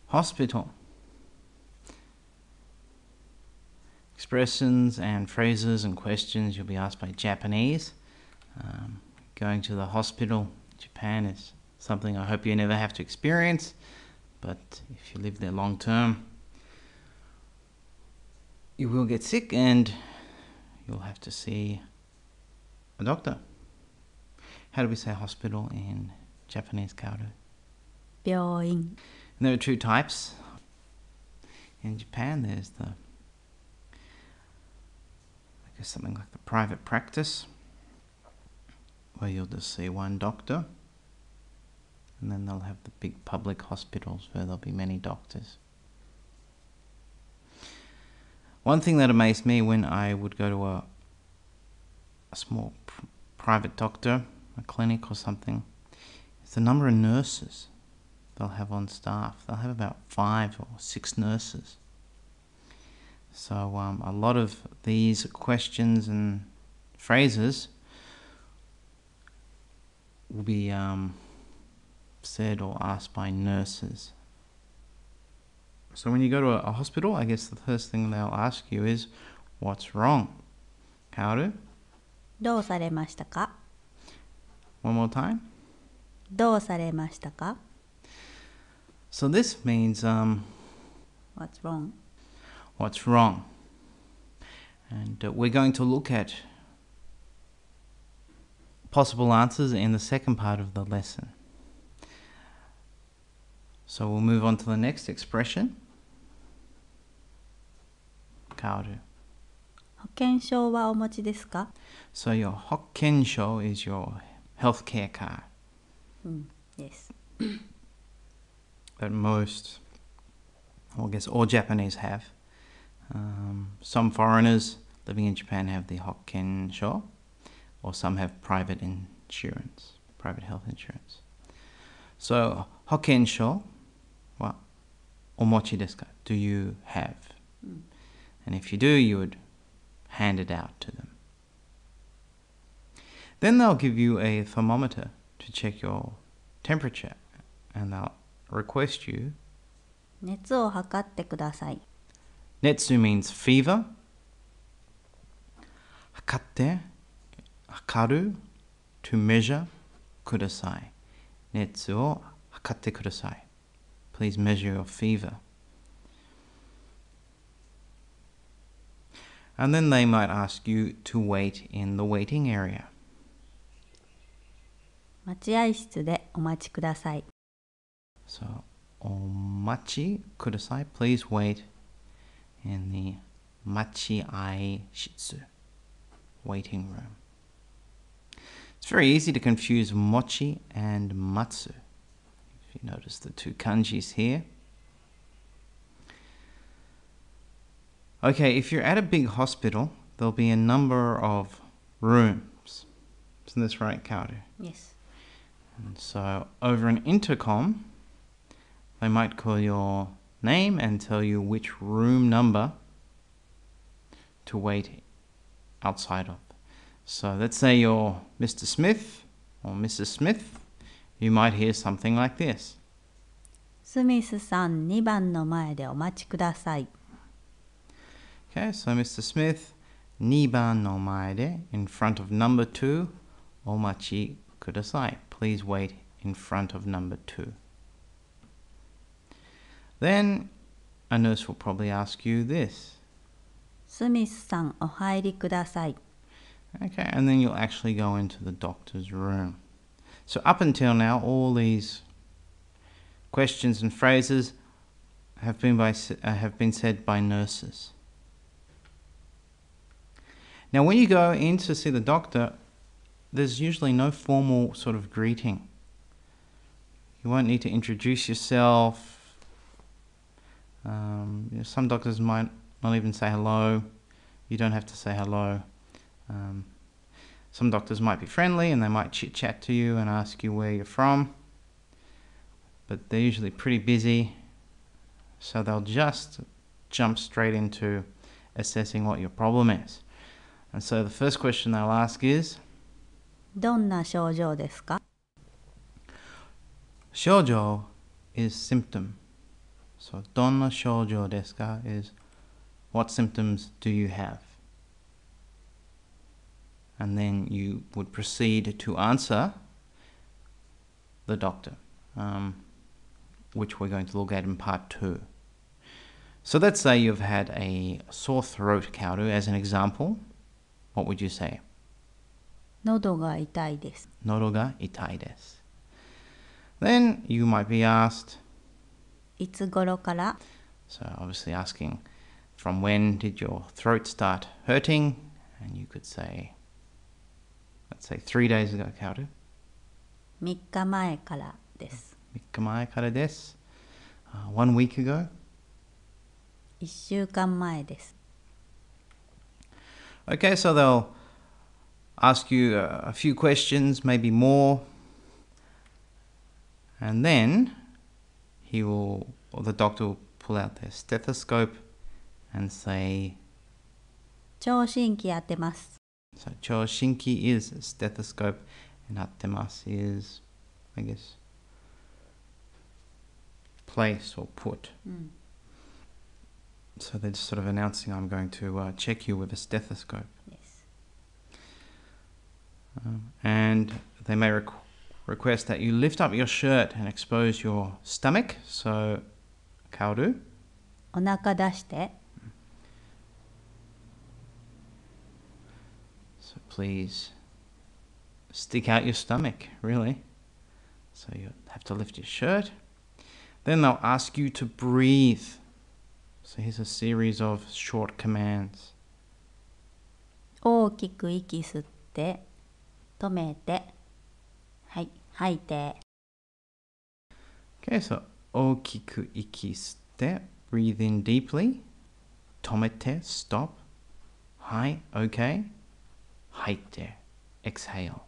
Hospital. Expressions and phrases and questions you'll be asked by Japanese. Going to the hospital in Japan is something I hope you never have to experience, but if you live there long term, you will get sick and you'll have to see a doctor. How do we say hospital in Japanese, Kaoru? 病院 And there are two types. In Japan, there's something like the private practice, where you'll just see one doctor, and then they'll have the big public hospitals where there'll be many doctors. One thing that amazed me when I would go to a small private doctor, a clinic or something, is the number of nurses they'll have on staff. They'll have about 5 or 6 nurses. So a lot of these questions and phrases will be said or asked by nurses. So when you go to a hospital, I guess the first thing they'll ask you is, what's wrong? Kaoru? どうされましたか One more time. どうされましたか So this means What's wrong? what's wrong. And we're going to look at possible answers in the second part of the lesson. So we'll move on to the next expression. Kaoru. 保険証はお持ちですか So your hokkensho is your healthcare card Yes. that most, or I guess all Japanese have. Some foreigners living in Japan have the hokkensho, or some have private insurance, private health insurance. So hokkensho, well, omochi desu ka? Do you have? And if you do, you would hand it out to them. Then they'll give you a thermometer to check your temperature, and they'll request you. 熱を測ってください Netsu means fever. Hakatte, hakaru, to measure. Kudasai. Netsu o hakatte kudasai. Please measure your fever. And then they might ask you to wait in the waiting area. 待合室でお待ちください So, omachi kudasai. Please wait in the machiai shitsu, waiting room. It's very easy to confuse mochi and matsu. If you notice the two kanjis here. Okay, if you're at a big hospital, there'll be a number of rooms. Isn't this right, Kaoru? Yes. And so over an intercom, they might call your name and tell you which room number to wait outside of. So let's say you're Mr. Smith or Mrs. Smith. You might hear something like this. スミスさん2番の前でお待ちください Okay, so Mr. Smith, 2番の前で in front of number 2, omachi kudasai. Please wait in front of number 2. Then a nurse will probably ask you this. スミスさんお入りください Okay, and then you'll actually go into the doctor's room. So up until now, all these questions and phrases have been said by nurses. Now, when you go in to see the doctor, there's usually no formal sort of greeting. You won't need to introduce yourself. Some doctors might not even say hello. You don't have to say hello. Some doctors might be friendly and they might chit-chat to you and ask you where you're from. But they're usually pretty busy, so they'll just jump straight into assessing what your problem is. And so the first question they'll ask is, どんな症状ですか？ Shoujo is symptom. So どんな症状ですか is what symptoms do you have? And then you would proceed to answer the doctor, which we're going to look at in part 2. So let's say you've had a sore throat, Kaoru, as an example. What would you say? 喉が痛いです。 Nodo ga itai desu. Then you might be asked, いつ頃から？ so obviously asking, from when did your throat start hurting? And you could say, let's say 3 days ago, Kaoru. 3日前からです。 3日前からです. 1 week ago. 1週間前です。 Okay, so they'll ask you a few questions, maybe more. And then the doctor will pull out their stethoscope and say, 聴診器当てます。 so choshinki is stethoscope and attemasu is, I guess, place or put. So they're just sort of announcing, I'm going to check you with a stethoscope. Yes. And they may request that you lift up your shirt and expose your stomach. So, kaoru. お腹出して。 So please stick out your stomach, really. So you have to lift your shirt. Then they'll ask you to breathe. So here's a series of short commands. 大きく息吸って、止めて、はい、吐いて。 Okay, so 大きく息吸って breathe in deeply. 止めて stop. はい okay. 吐いて exhale.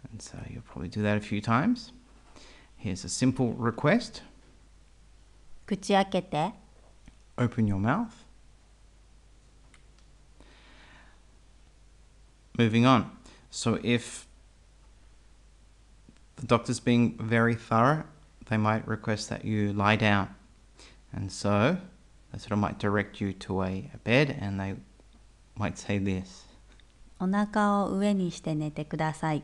And so you'll probably do that a few times. Here's a simple request. 口開けて。 Open your mouth. Moving on. So if the doctor's being very thorough, they might request that you lie down. And so they sort of might direct you to a bed and they might say this. お腹を上にして寝てください。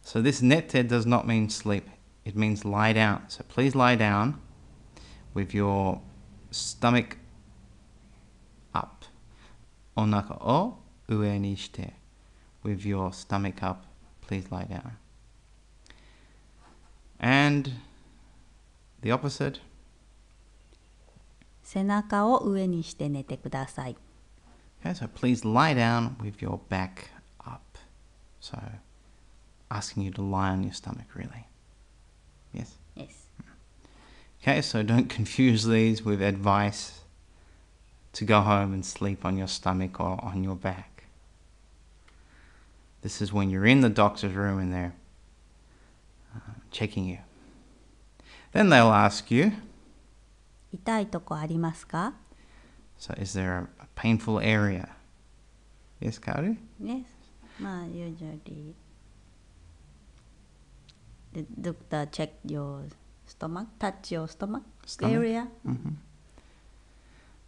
So this nette does not mean sleep. It means lie down. So please lie down with your stomach up. Onaka o ue ni shite. With your stomach up, please lie down. And the opposite. 背中を上にして寝てください。 Okay, so please lie down with your back up. So asking you to lie on your stomach, really. Yes? Yes. Okay, so don't confuse these with advice to go home and sleep on your stomach or on your back. This is when you're in the doctor's room and they're checking you. Then they'll ask you, 痛いとこありますか？ so is there a painful area? Yes, Kaoru? Yes. まあ、usually the doctor check your stomach, touch your stomach area. Mm-hmm.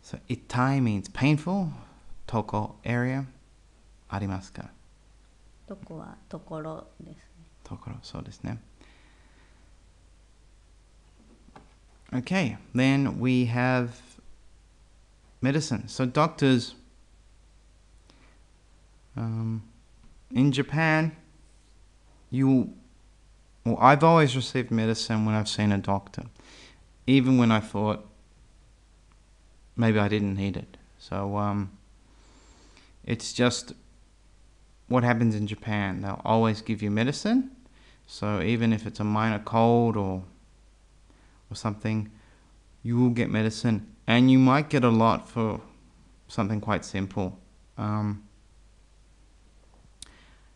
So itai means painful. Toko area. Arimasu ka? どこはところですね。 Tokoro, so desu ne. Okay, then we have medicine. So doctors, in Japan, I've always received medicine when I've seen a doctor, even when I thought maybe I didn't need it. So it's just what happens in Japan. They'll always give you medicine. So even if it's a minor cold or something, you will get medicine, and you might get a lot for something quite simple.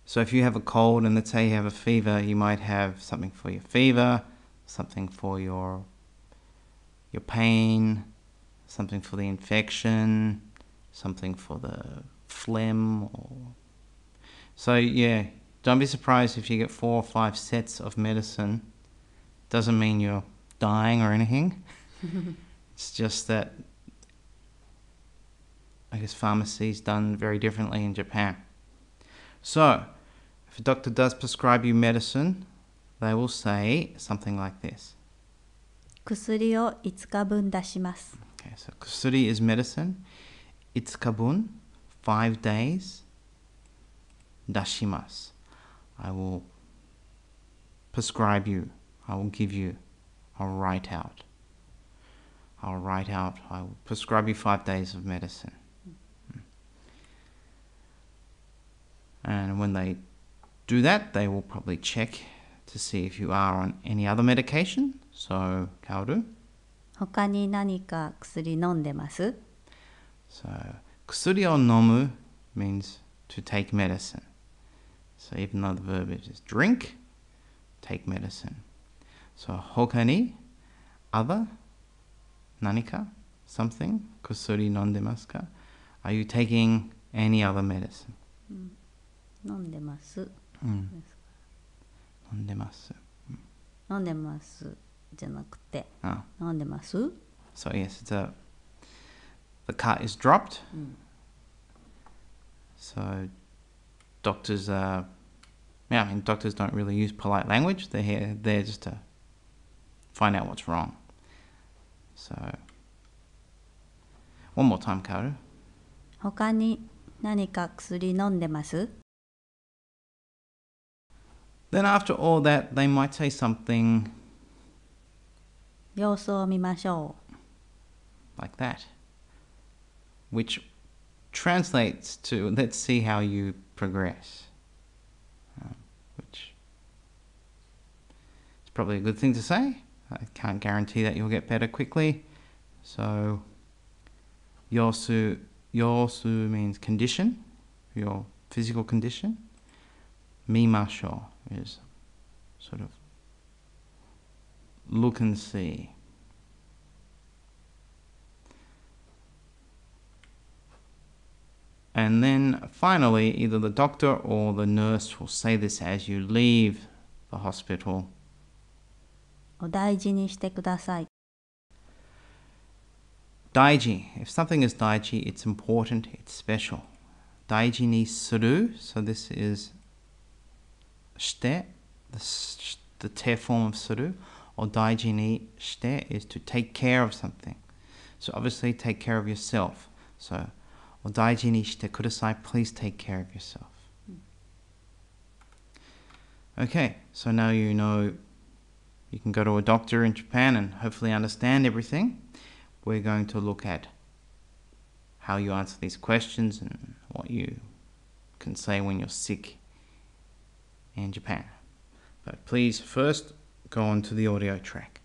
So if you have a cold and let's say you have a fever, you might have something for your fever, something for your pain, something for the infection, something for the phlegm. So yeah, don't be surprised if you get 4 or 5 sets of medicine. Doesn't mean you're dying or anything. It's just that I guess pharmacy is done very differently in Japan. So, if a doctor does prescribe you medicine, they will say something like this. 薬を5日分出します。Okay, so kusuri is medicine. Itzukabun, 5 days. Dashimasu, I will prescribe you. I will give you. I'll write out. I will prescribe you 5 days of medicine. And when they do that, they will probably check to see if you are on any other medication. So, Kaoru. 他に何か薬飲んでます？ So, kusuri o nomu means to take medicine. So, even though the verb is drink, take medicine. So, hoka ni, other, nanika, something, kusuri nondemasu ka? Are you taking any other medicine? 飲んでます。飲んでます。飲んでますじゃなくて、 Ah. 飲んでます？ So yes, the cut is dropped. So doctors doctors don't really use polite language. They're here there just to find out what's wrong. So one more time, Kaoru. 他に何か薬飲んでます？ Then after all that, they might say something 様子を見ましょ like that, which translates to let's see how you progress, which is probably a good thing to say. I can't guarantee that you'll get better quickly. So yosu means condition, your physical condition. Mimashou is sort of look and see. And then finally, either the doctor or the nurse will say this as you leave the hospital. う。お大事にしてください。 Daiji. If something is daiji, it's important, it's special. Daiji ni suru. So this is shite, the te form of suru. Or daiji ni shite is to take care of something. So obviously take care of yourself. So, o daiji ni shite kudasai, please take care of yourself. Okay, so now you know you can go to a doctor in Japan and hopefully understand everything. We're going to look at how you answer these questions and what you can say when you're sick in Japan. But please first go on to the audio track.